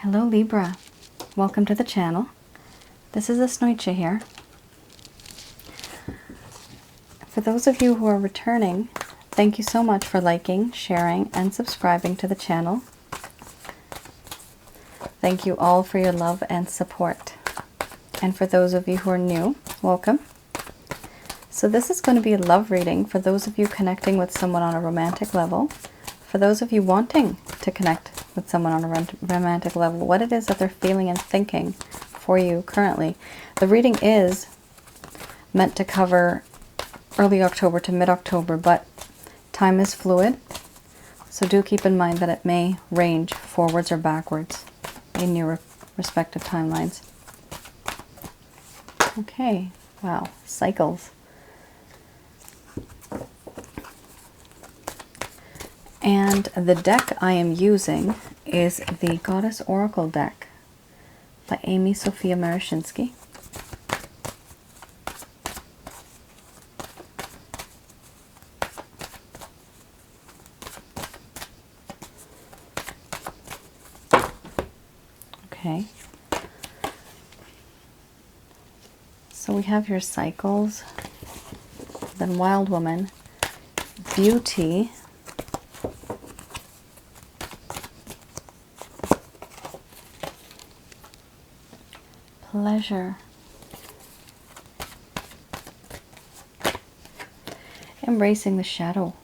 Hello Libra, welcome to the channel. This is Asnointia here. For those of you who are returning, thank you so much for liking, sharing, and subscribing to the channel. Thank you all for your love and support. And for those of you who are new, welcome. So this is going to be a love reading for those of you connecting with someone on a romantic level. For those of you wanting to connect with someone on a romantic level, what it is that they're feeling and thinking for you currently. The reading is meant to cover early October to mid-October, but time is fluid. So do keep in mind that it may range forwards or backwards in your respective timelines. Okay, wow, cycles. And the deck I am using is the Goddess Oracle deck by Amy Sophia Marashinsky. Okay. So we have your cycles, then Wild Woman, Beauty, Pleasure, Embracing the Shadow,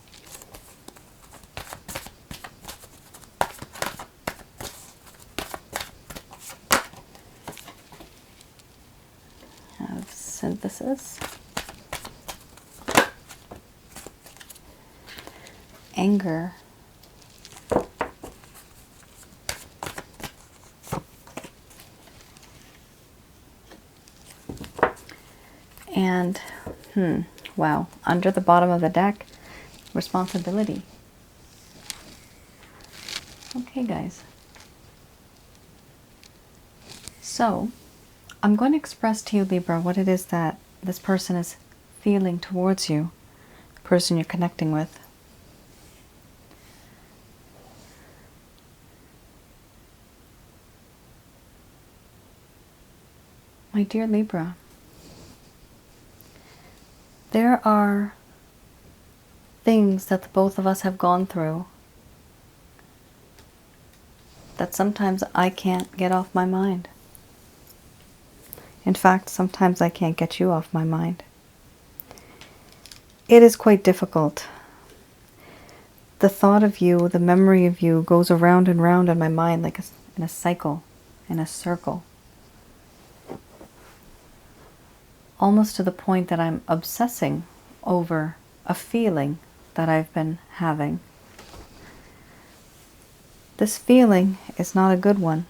have Synthesis, Anger, and wow, under the bottom of the deck, Responsibility. Okay, guys. So, I'm going to express to you, Libra, what it is that this person is feeling towards you, the person you're connecting with. My dear Libra, there are things that the both of us have gone through that sometimes I can't get off my mind. In fact, sometimes I can't get you off my mind. It is quite difficult. The thought of you, the memory of you goes around and round in my mind like in a cycle, in a circle. Almost to the point that I'm obsessing over a feeling that I've been having. This feeling is not a good one.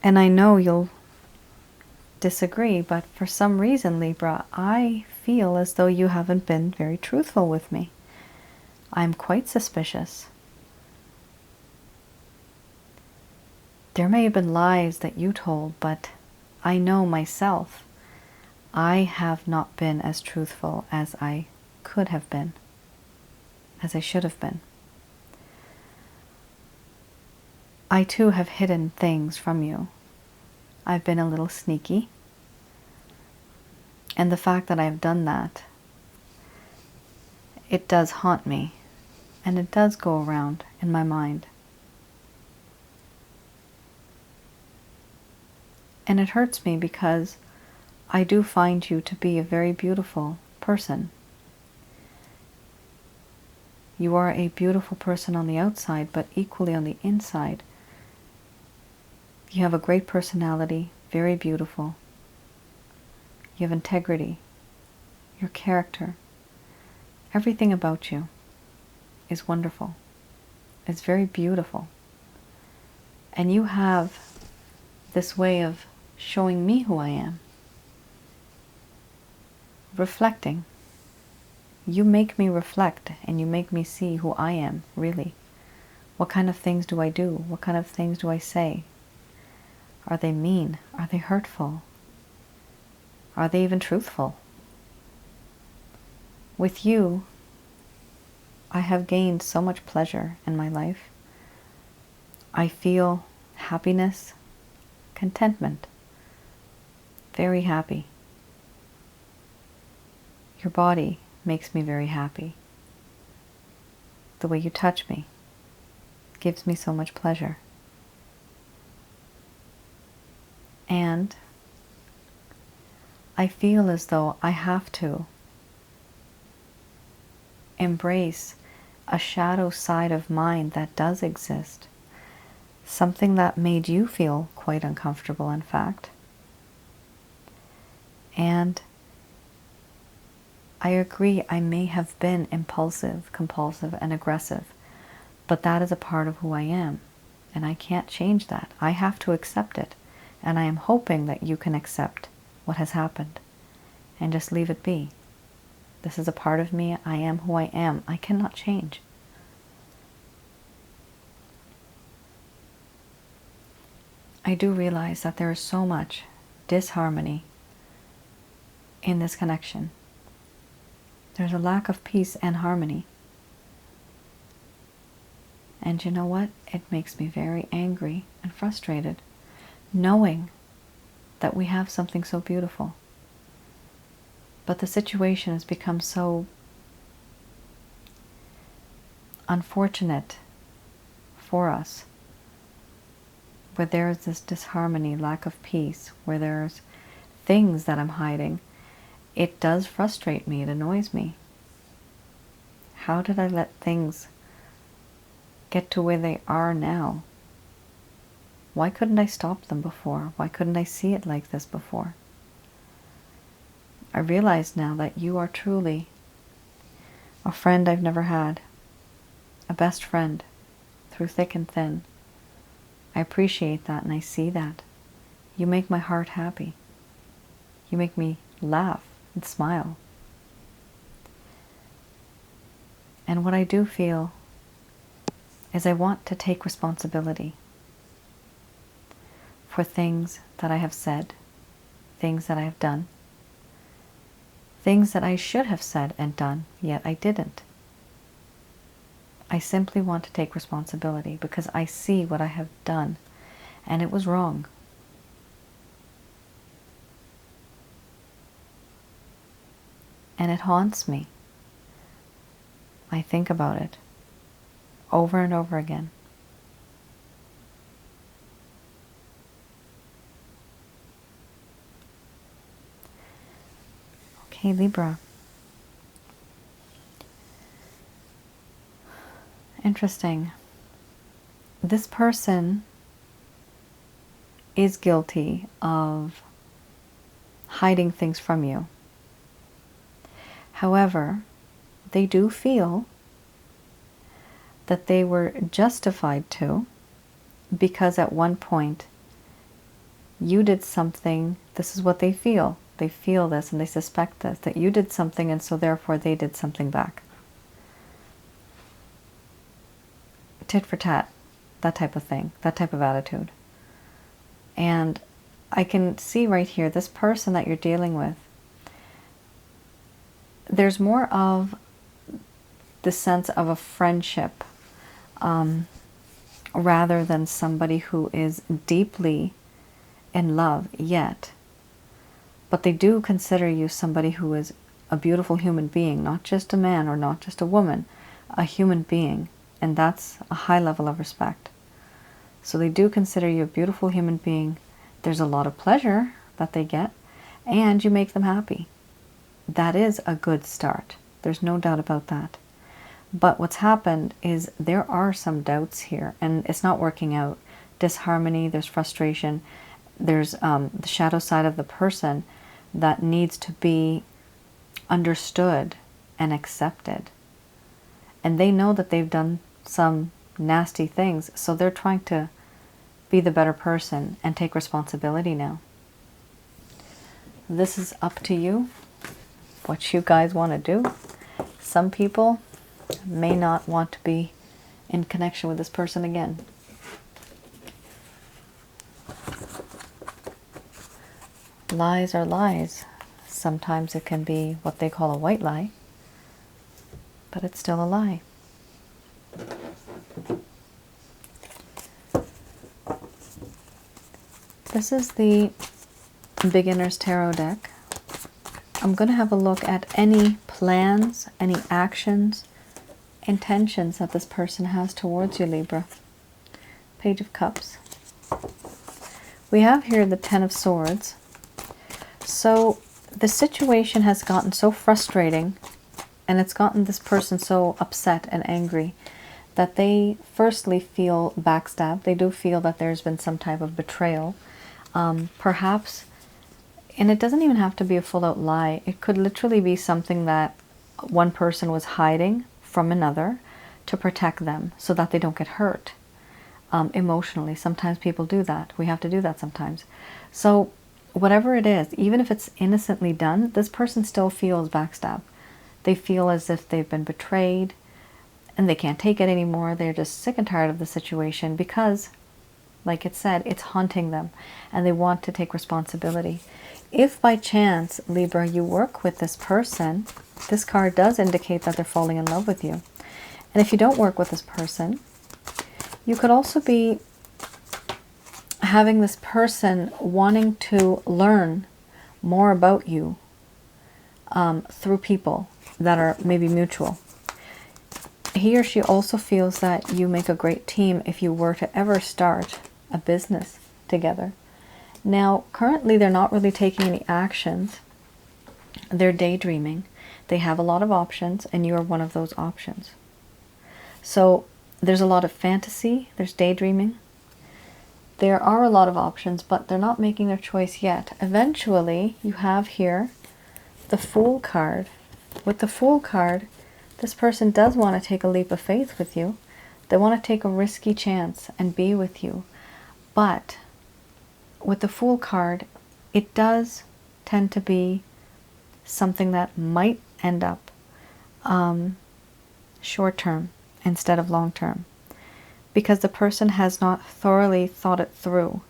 And I know you'll disagree, but for some reason, Libra, I feel as though you haven't been very truthful with me. I'm quite suspicious. There may have been lies that you told, but I know myself, I have not been as truthful as I could have been, as I should have been. I too have hidden things from you. I've been a little sneaky. And the fact that I've done that, it does haunt me. And it does go around in my mind. And it hurts me because I do find you to be a very beautiful person. You are a beautiful person on the outside, but equally on the inside. You have a great personality, very beautiful. You have integrity, your character. Everything about you is wonderful. It's very beautiful. And you have this way of showing me who I am. Reflecting. You make me reflect and you make me see who I am, really. What kind of things do I do? What kind of things do I say? Are they mean? Are they hurtful? Are they even truthful? With you, I have gained so much pleasure in my life. I feel happiness, contentment, very happy. Your body makes me very happy. The way you touch me gives me so much pleasure. And I feel as though I have to embrace a shadow side of mine that does exist. Something that made you feel quite uncomfortable, in fact. And I agree, I may have been impulsive, compulsive, and aggressive, but that is a part of who I am, and I can't change that. I have to accept it, and I am hoping that you can accept what has happened and just leave it be. This is a part of me. I am who I am. I cannot change. I do realize that there is so much disharmony in this connection. There's a lack of peace and harmony. And you know what? It makes me very angry and frustrated, knowing that we have something so beautiful. But the situation has become so unfortunate for us, where there is this disharmony, lack of peace, where there's things that I'm hiding. It does frustrate me, it annoys me. How did I let things get to where they are now? Why couldn't I stop them before? Why couldn't I see it like this before? I realize now that you are truly a friend I've never had, a best friend through thick and thin. I appreciate that and I see that. You make my heart happy. You make me laugh and smile. And what I do feel is I want to take responsibility for things that I have said, things that I have done, things that I should have said and done, yet I didn't. I simply want to take responsibility because I see what I have done and it was wrong. And it haunts me. I think about it over and over again. Okay, Libra. Interesting. This person is guilty of hiding things from you. However, they do feel that they were justified to, because at one point you did something. This is what they feel. They feel this and they suspect this, that you did something and so therefore they did something back. Tit for tat, that type of thing, that type of attitude. And I can see right here, this person that you're dealing with, there's more of the sense of a friendship rather than somebody who is deeply in love yet. But they do consider you somebody who is a beautiful human being, not just a man or not just a woman, a human being. And that's a high level of respect. So they do consider you a beautiful human being. There's a lot of pleasure that they get, and you make them happy. That is a good start. There's no doubt about that. But what's happened is there are some doubts here, and it's not working out. Disharmony, there's frustration, there's the shadow side of the person that needs to be understood and accepted. And they know that they've done some nasty things, so they're trying to be the better person and take responsibility now. This is up to you, what you guys want to do. Some people may not want to be in connection with this person again. Lies are lies. Sometimes it can be what they call a white lie, but it's still a lie. This is the Beginner's Tarot deck. I'm going to have a look at any plans, any actions, intentions that this person has towards you, Libra. Page of Cups. We have here the Ten of Swords. So the situation has gotten so frustrating, and it's gotten this person so upset and angry that they firstly feel backstabbed. They do feel that there's been some type of betrayal. Perhaps, and it doesn't even have to be a full-out lie. It could literally be something that one person was hiding from another to protect them so that they don't get hurt emotionally. Sometimes people do that. We have to do that sometimes. So whatever it is, even if it's innocently done, this person still feels backstabbed. They feel as if they've been betrayed and they can't take it anymore. They're just sick and tired of the situation because, like it said, it's haunting them and they want to take responsibility. If by chance, Libra, you work with this person, this card does indicate that they're falling in love with you. And if you don't work with this person, you could also be having this person wanting to learn more about you through people that are maybe mutual. He or she also feels that you make a great team if you were to ever start a business together. Now, currently they're not really taking any actions. They're daydreaming. They have a lot of options, and you're one of those options. So there's a lot of fantasy, there's daydreaming. There are a lot of options, but they're not making their choice yet. Eventually, you have here the Fool card. With the Fool card, this person does want to take a leap of faith with you. They want to take a risky chance and be with you. But with the Fool card, it does tend to be something that might end up short-term instead of long-term, because the person has not thoroughly thought it through.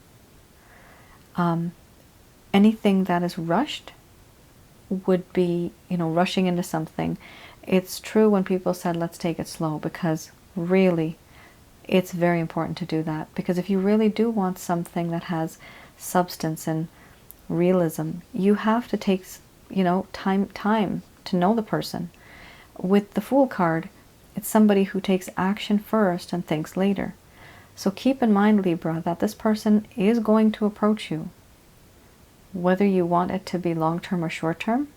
Anything that is rushed would be, rushing into something. It's true when people said, let's take it slow, because really, it's very important to do that. Because if you really do want something that has substance and realism, you have to take, time to know the person. With the Fool card, it's somebody who takes action first and thinks later. So keep in mind, Libra, that this person is going to approach you. Whether you want it to be long-term or short-term,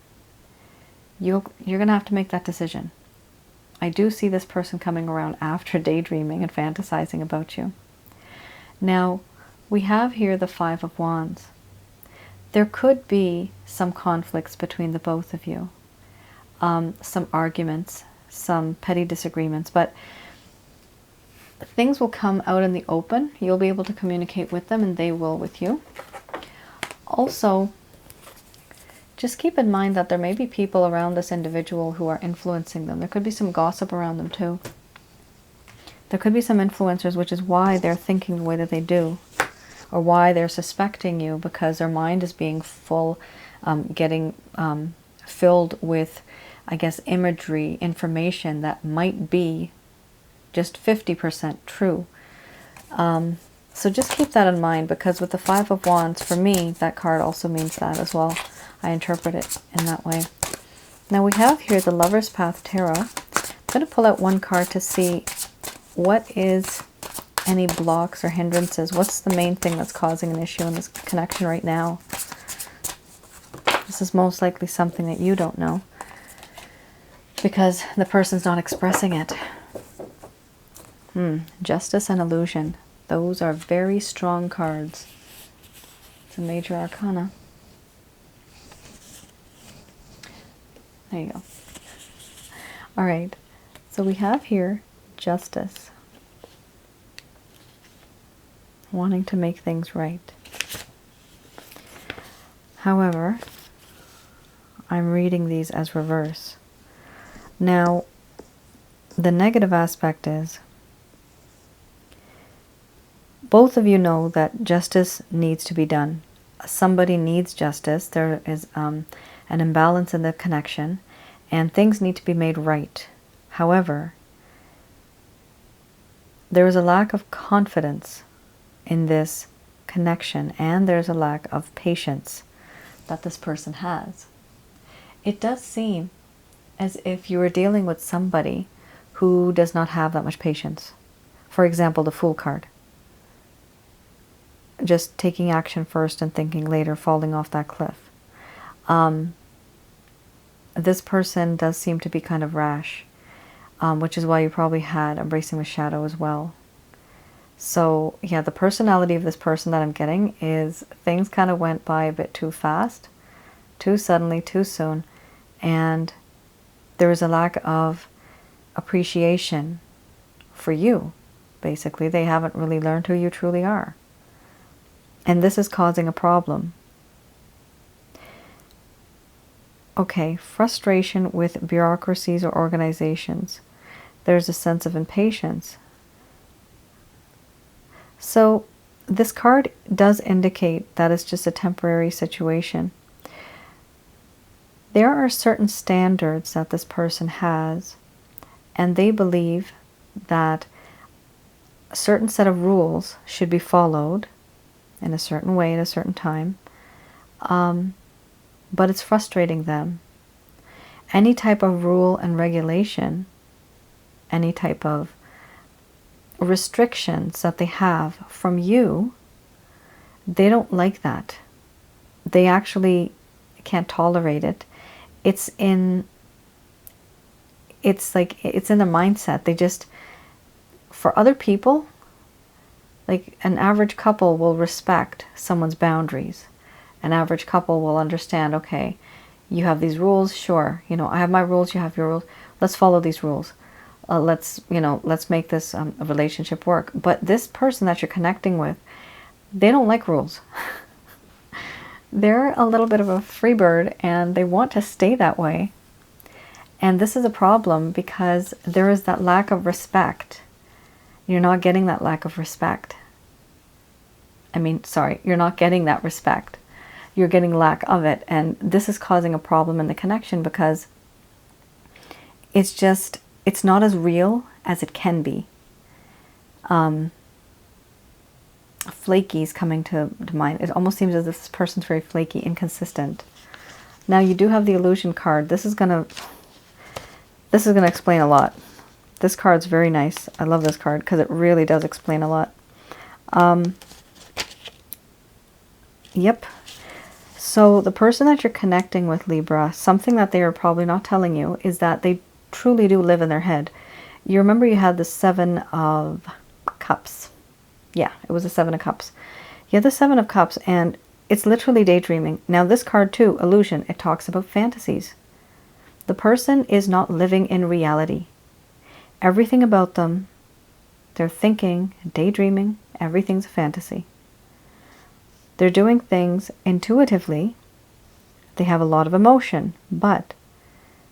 you're going to have to make that decision. I do see this person coming around after daydreaming and fantasizing about you. Now, we have here the Five of Wands. There could be some conflicts between the both of you. Some arguments, some petty disagreements, but things will come out in the open. You'll be able to communicate with them and they will with you. Also, just keep in mind that there may be people around this individual who are influencing them. There could be some gossip around them too. There could be some influencers, which is why they're thinking the way that they do, or why they're suspecting you, because their mind is being getting filled with, I guess, imagery, information that might be just 50% true. So just keep that in mind, because with the Five of Wands, for me, that card also means that as well. I interpret it in that way. Now we have here the Lover's Path Tarot. I'm going to pull out one card to see what is any blocks or hindrances. What's the main thing that's causing an issue in this connection right now? This is most likely something that you don't know, because the person's not expressing it. Justice and Illusion. Those are very strong cards. It's a major arcana. There you go. All right. So we have here Justice. Wanting to make things right. However, I'm reading these as reverse. Now, the negative aspect is, both of you know that justice needs to be done. Somebody needs justice. There is an imbalance in the connection, and things need to be made right. However, there is a lack of confidence in this connection, and there's a lack of patience that this person has. It does seem as if you are dealing with somebody who does not have that much patience. For example, the Fool card. Just taking action first and thinking later, falling off that cliff. This person does seem to be kind of rash, which is why you probably had Embracing the Shadow as well. So yeah, the personality of this person that I'm getting is things kind of went by a bit too fast, too suddenly, too soon, and there is a lack of appreciation for you. Basically, they haven't really learned who you truly are. And this is causing a problem. Okay, frustration with bureaucracies or organizations. There's a sense of impatience. So this card does indicate that it's just a temporary situation. There are certain standards that this person has, and they believe that a certain set of rules should be followed in a certain way at a certain time, but it's frustrating them. Any type of rule and regulation, any type of restrictions that they have from you, they don't like that. They actually can't tolerate it. It's in their mindset. They just, for other people, like an average couple will respect someone's boundaries. An average couple will understand, okay, you have these rules, sure, I have my rules, you have your rules, let's follow these rules. Let's make this a relationship work. But this person that you're connecting with, they don't like rules. They're a little bit of a free bird, and they want to stay that way. And this is a problem because there is that lack of respect. You're not getting that lack of respect. You're not getting that respect. You're getting lack of it. And this is causing a problem in the connection because it's not as real as it can be. Flaky is coming to mind. It almost seems as if this person's very flaky, inconsistent. Now you do have the Illusion card. This is gonna explain a lot. This card's very nice. I love this card because it really does explain a lot. Yep. So the person that you're connecting with, Libra, something that they are probably not telling you is that they truly do live in their head. You remember you had the 7 of Cups. Yeah, it was the 7 of Cups. You had the 7 of Cups, and it's literally daydreaming. Now this card too, Illusion, it talks about fantasies. The person is not living in reality. Everything about them, they're thinking, daydreaming, everything's a fantasy. They're doing things intuitively. They have a lot of emotion, but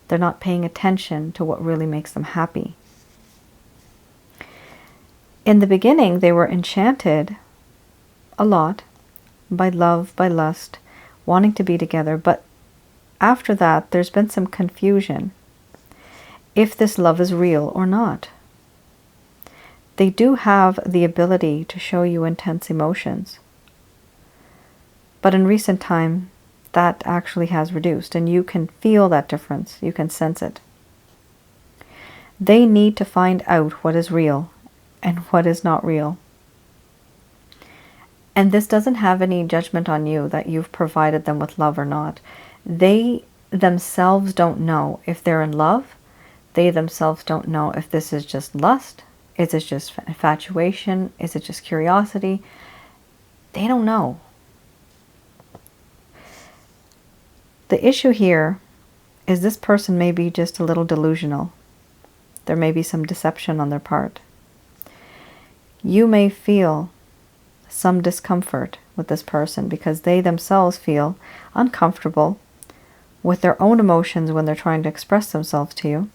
they're not paying attention to what really makes them happy. In the beginning, they were enchanted a lot by love, by lust, wanting to be together, but after that, there's been some confusion if this love is real or not. They do have the ability to show you intense emotions, but in recent time, that actually has reduced, and you can feel that difference. You can sense it. They need to find out what is real and what is not real. And this doesn't have any judgment on you that you've provided them with love or not. They themselves don't know if they're in love. They themselves don't know if this is just lust. Is it just infatuation? Is it just curiosity? They don't know. The issue here is this person may be just a little delusional. There may be some deception on their part. You may feel some discomfort with this person because they themselves feel uncomfortable with their own emotions when they're trying to express themselves to you.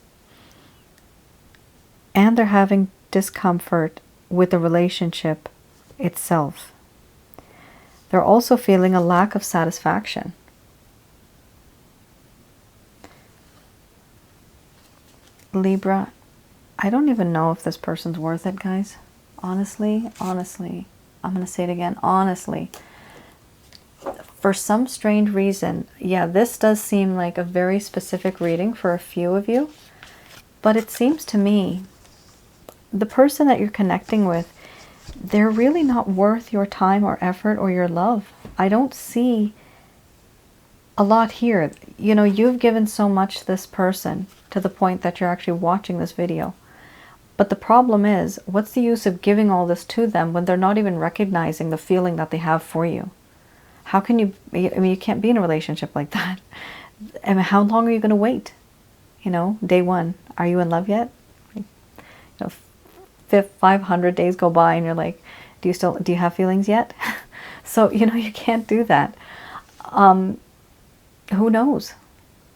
And they're having discomfort with the relationship itself. They're also feeling a lack of satisfaction. Libra, I don't even know if this person's worth it, guys. Honestly, I'm going to say it again, honestly. For some strange reason, yeah, this does seem like a very specific reading for a few of you. But it seems to me, the person that you're connecting with, they're really not worth your time or effort or your love. I don't see a lot here. You know, you've given so much to this person to the point that you're actually watching this video. But the problem is, what's the use of giving all this to them when they're not even recognizing the feeling that they have for you? How can you, I mean, you can't be in a relationship like that. I mean, how long are you going to wait? You know, day one, are you in love yet? You know, 500 days go by and you're like, do you have feelings yet? So, you know, you can't do that. Who knows?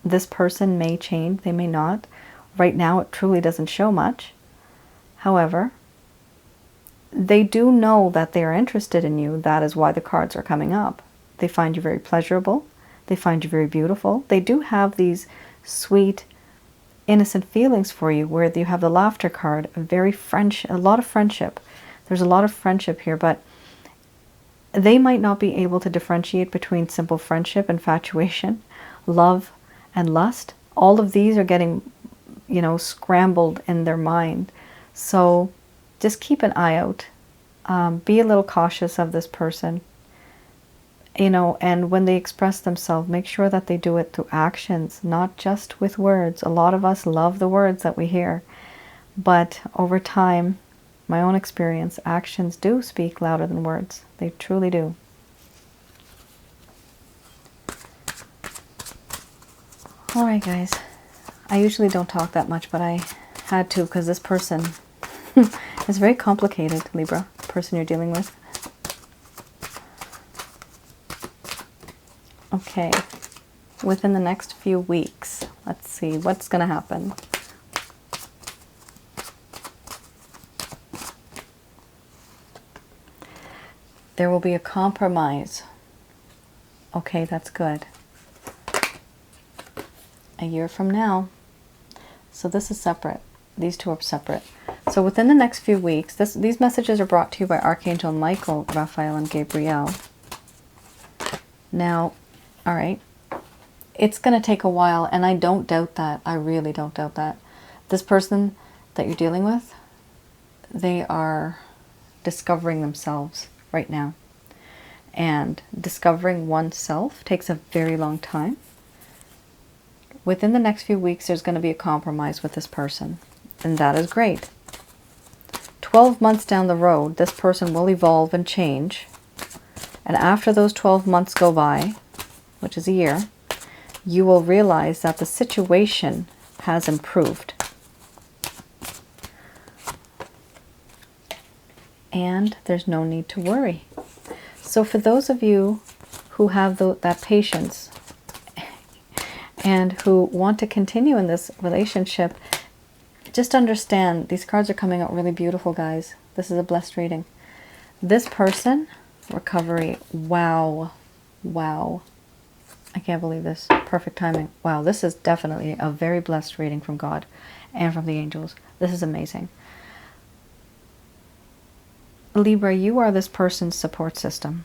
This person may change, they may not. Right now, it truly doesn't show much. However, they do know that they are interested in you. That is why the cards are coming up. They find you very pleasurable. They find you very beautiful. They do have these sweet, innocent feelings for you, where you have the laughter card, a lot of friendship. There's a lot of friendship here, but they might not be able to differentiate between simple friendship, infatuation, love, and lust. All of these are getting, you know, scrambled in their mind. So just keep an eye out. Be a little cautious of this person. You know, and when they express themselves, make sure that they do it through actions, not just with words. A lot of us love the words that we hear, but over time, my own experience, actions do speak louder than words. They truly do. All right, guys. I usually don't talk that much, but I had to because this person is very complicated, Libra, the person you're dealing with. Okay, within the next few weeks, let's see what's going to happen. There will be a compromise. Okay, that's good. A year from now. So this is separate. These two are separate. So within the next few weeks, these messages are brought to you by Archangel Michael, Raphael, and Gabriel. Now, all right, it's going to take a while, and I don't doubt that. I really don't doubt that. This person that you're dealing with, they are discovering themselves right now. And discovering oneself takes a very long time. Within the next few weeks, there's going to be a compromise with this person, and that is great. 12 months down the road, this person will evolve and change. And after those 12 months go by, which is a year, you will realize that the situation has improved. And there's no need to worry. So for those of you who have that patience and who want to continue in this relationship, just understand these cards are coming out really beautiful, guys. This is a blessed reading. This person, recovery, wow, wow. I can't believe this. Perfect timing. Wow, this is definitely a very blessed reading from God and from the angels. This is amazing. Libra, you are this person's support system.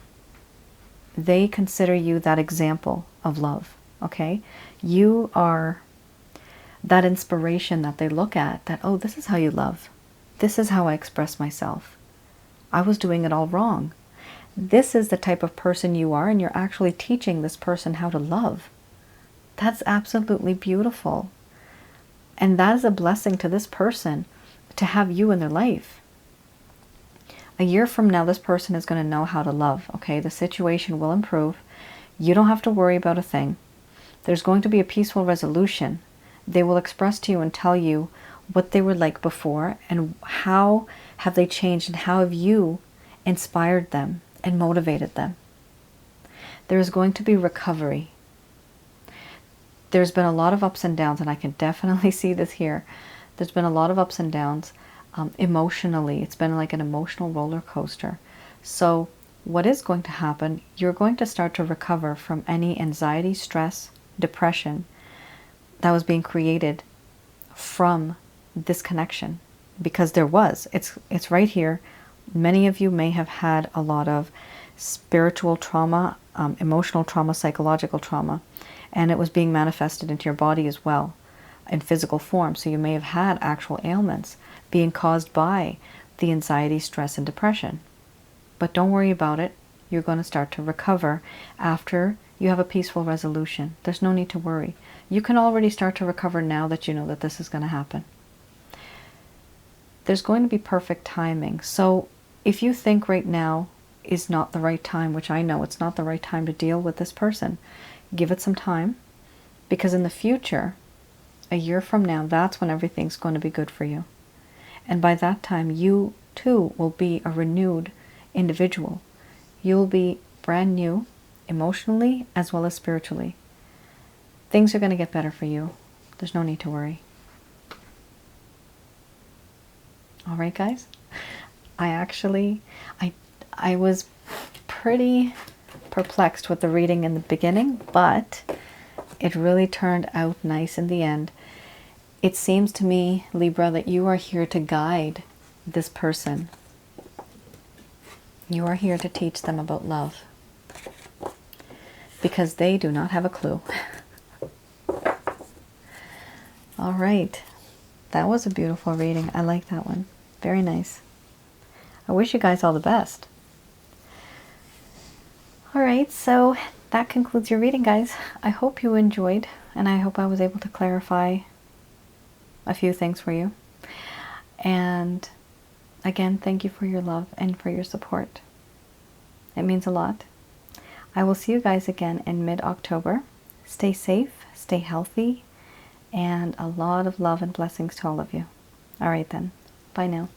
They consider you that example of love, okay? You are that inspiration that they look at, that, oh, this is how you love. This is how I express myself. I was doing it all wrong. This is the type of person you are, and you're actually teaching this person how to love. That's absolutely beautiful. And that is a blessing to this person to have you in their life. A year from now, this person is going to know how to love, okay? The situation will improve. You don't have to worry about a thing. There's going to be a peaceful resolution. They will express to you and tell you what they were like before and how have they changed and how have you inspired them and motivated them. There is going to be recovery. There's been a lot of ups and downs, and I can definitely see this here. There's been a lot of ups and downs emotionally. It's been like an emotional roller coaster. So what is going to happen, you're going to start to recover from any anxiety, stress, depression that was being created from this connection. Because there was. It's right here. Many of you may have had a lot of spiritual trauma, emotional trauma, psychological trauma, and it was being manifested into your body as well in physical form. So you may have had actual ailments being caused by the anxiety, stress, and depression. But don't worry about it. You're going to start to recover after you have a peaceful resolution. There's no need to worry. You can already start to recover now that you know that this is going to happen. There's going to be perfect timing. So if you think right now is not the right time, which I know it's not the right time to deal with this person, give it some time, because in the future, a year from now, that's when everything's going to be good for you. And by that time, you too will be a renewed individual. You'll be brand new, emotionally as well as spiritually. Things are going to get better for you. There's no need to worry. All right, guys? I was pretty perplexed with the reading in the beginning, but it really turned out nice in the end. It seems to me, Libra, that you are here to guide this person. You are here to teach them about love, because they do not have a clue. All right. That was a beautiful reading. I like that one. Very nice. I wish you guys all the best. All right, so that concludes your reading, guys. I hope you enjoyed, and I hope I was able to clarify a few things for you. And again, thank you for your love and for your support. It means a lot. I will see you guys again in mid-October. Stay safe, stay healthy, and a lot of love and blessings to all of you. All right then. Bye now.